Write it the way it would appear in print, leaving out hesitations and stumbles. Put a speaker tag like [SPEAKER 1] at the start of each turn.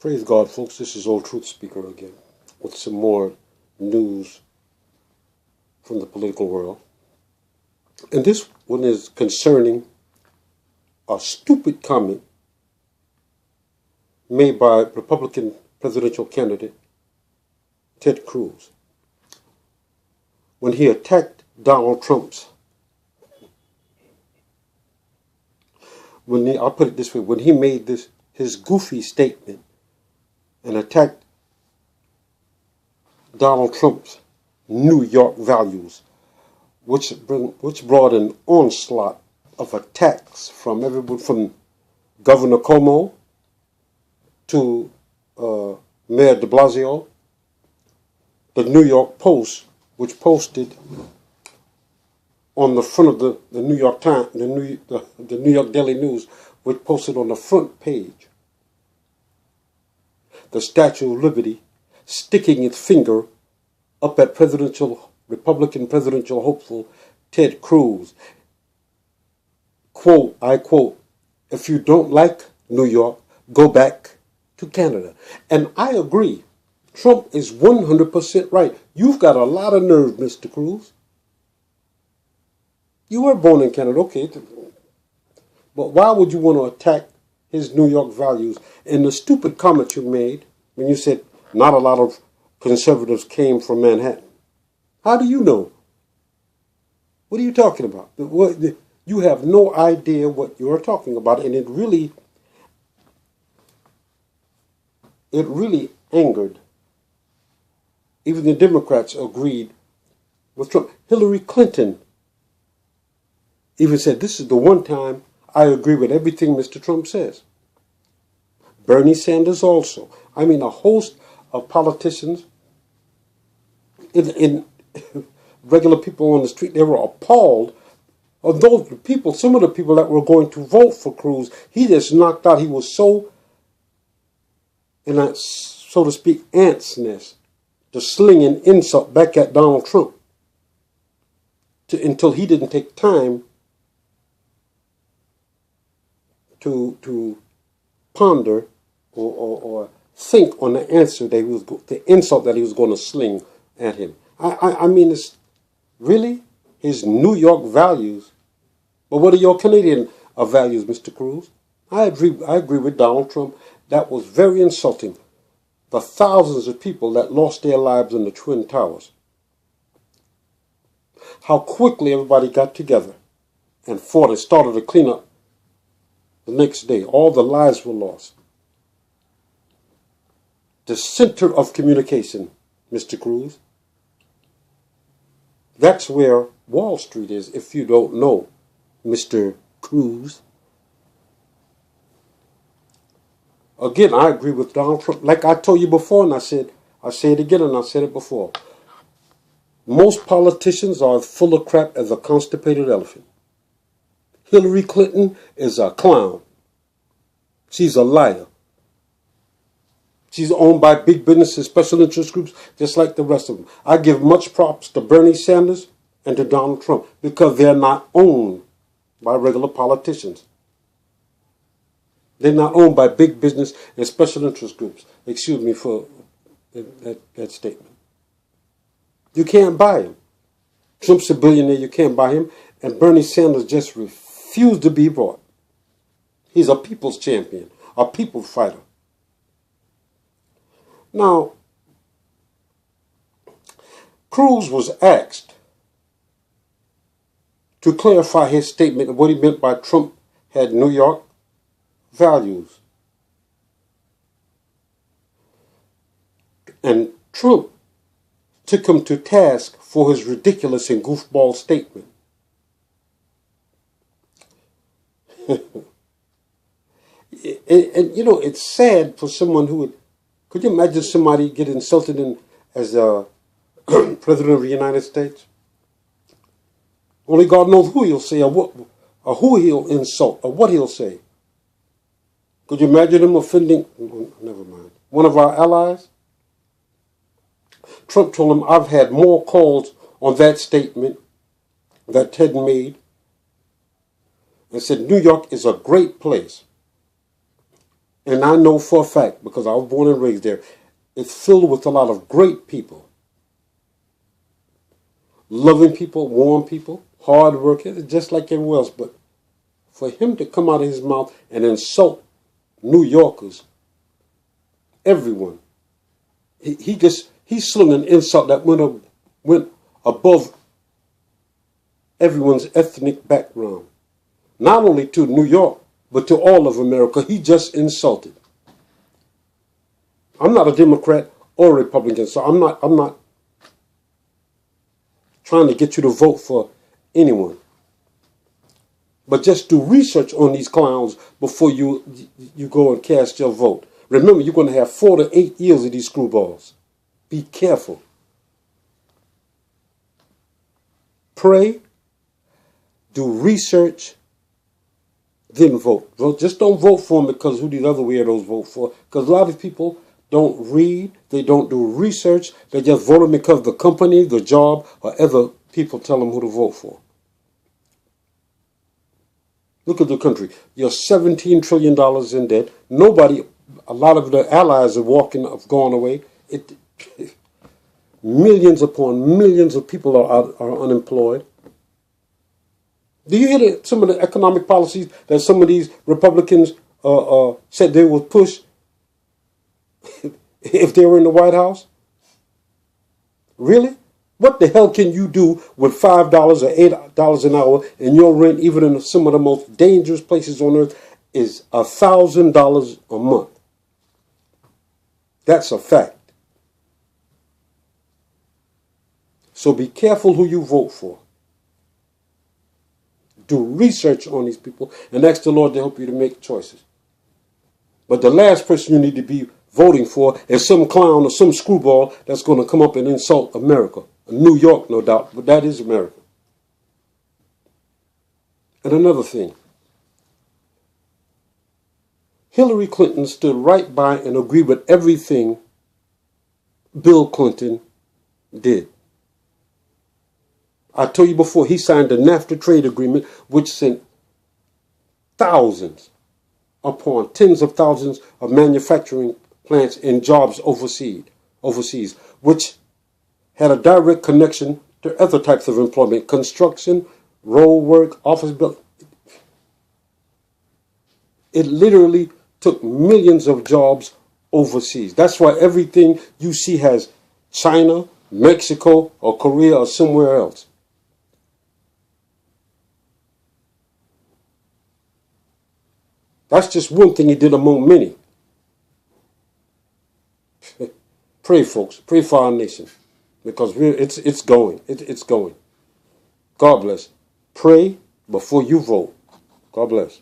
[SPEAKER 1] Praise God, folks. This is Old Truth Speaker again with some more news from the political world. And this one is concerning a stupid comment made by Republican presidential candidate Ted Cruz when he attacked Donald Trump's. I'll put it this way, when he made his goofy statement and attacked Donald Trump's New York values, which brought an onslaught of attacks from everyone from Governor Cuomo to Mayor de Blasio. The New York Post, which posted on the front of the New York Times, the New York Daily News, which posted on the front page the Statue of Liberty sticking its finger up at Republican presidential hopeful Ted Cruz. Quote, I quote, "If you don't like New York, go back to Canada." And I agree. Trump is 100% right. You've got a lot of nerve, Mr. Cruz. You were born in Canada, okay. But why would you want to attack his New York values? And the stupid comment you made when you said not a lot of conservatives came from Manhattan. How do you know? What are you talking about? You have no idea what you're talking about, and it really angered. Even the Democrats agreed with Trump. Hillary Clinton even said, "This is the one time I agree with everything Mr. Trump says." Bernie Sanders also. I mean, a host of politicians, in regular people on the street, they were appalled of those people, some of the people that were going to vote for Cruz. He just knocked out. He was so, in that, so to speak, ant's nest, to sling an insult back at Donald Trump until he didn't take time to ponder or think on the answer that the insult that he was going to sling at him. I mean, it's really his New York values. But what are your Canadian values, Mr. Cruz? I agree with Donald Trump. That was very insulting. The thousands of people that lost their lives in the Twin Towers. How quickly everybody got together and fought and started to clean up. The next day, all the lives were lost. The center of communication, Mr. Cruz. That's where Wall Street is, if you don't know, Mr. Cruz. Again, I agree with Donald Trump. Like I told you before, and I say it again, and I said it before. Most politicians are as full of crap as a constipated elephant. Hillary Clinton is a clown. She's a liar. She's owned by big business and special interest groups, just like the rest of them. I give much props to Bernie Sanders and to Donald Trump because they're not owned by regular politicians. They're not owned by big business and special interest groups. Excuse me for that statement. You can't buy him. Trump's a billionaire, you can't buy him. And Bernie Sanders just refused to be bought. He's a people's champion, a people fighter. Now, Cruz was asked to clarify his statement of what he meant by Trump had New York values. And Trump took him to task for his ridiculous and goofball statement. And you know, it's sad for someone who would. Could you imagine somebody get insulted as a president of the United States? Only God knows who he'll say or who he'll insult or what he'll say. Could you imagine him offending? Never mind. One of our allies? Trump told him, "I've had more calls on that statement that Ted made and said New York is a great place. And I know for a fact, because I was born and raised there, it's filled with a lot of great people. Loving people, warm people, hard workers, just like everyone else. But for him to come out of his mouth and insult New Yorkers, everyone, he slung an insult that went above everyone's ethnic background. Not only to New York, but to all of America. He just insulted. I'm not a Democrat or a Republican, so I'm not trying to get you to vote for anyone. But just do research on these clowns before you go and cast your vote. Remember, you're going to have 4 to 8 years of these screwballs. Be careful. Pray. Do research. Then vote. Just don't vote for them because who these other weirdos vote for. Because a lot of people don't read. They don't do research. They just vote them because the company, the job, or other people tell them who to vote for. Look at the country. You're $17 trillion in debt. Nobody, a lot of the allies have gone away. Millions upon millions of people are unemployed. Do you hear some of the economic policies that some of these Republicans said they would push if they were in the White House? Really? What the hell can you do with $5 or $8 an hour and your rent, even in some of the most dangerous places on earth, is $1,000 a month? That's a fact. So be careful who you vote for. Do research on these people and ask the Lord to help you to make choices. But the last person you need to be voting for is some clown or some screwball that's going to come up and insult America. New York, no doubt, but that is America. And another thing. Hillary Clinton stood right by and agreed with everything Bill Clinton did. I told you before, he signed the NAFTA trade agreement, which sent thousands upon tens of thousands of manufacturing plants and jobs overseas, which had a direct connection to other types of employment, construction, road work, office building. It literally took millions of jobs overseas. That's why everything you see has China, Mexico, or Korea, or somewhere else. That's just one thing he did among many. Pray, folks. Pray for our nation. Because it's going. It's going. God bless. Pray before you vote. God bless.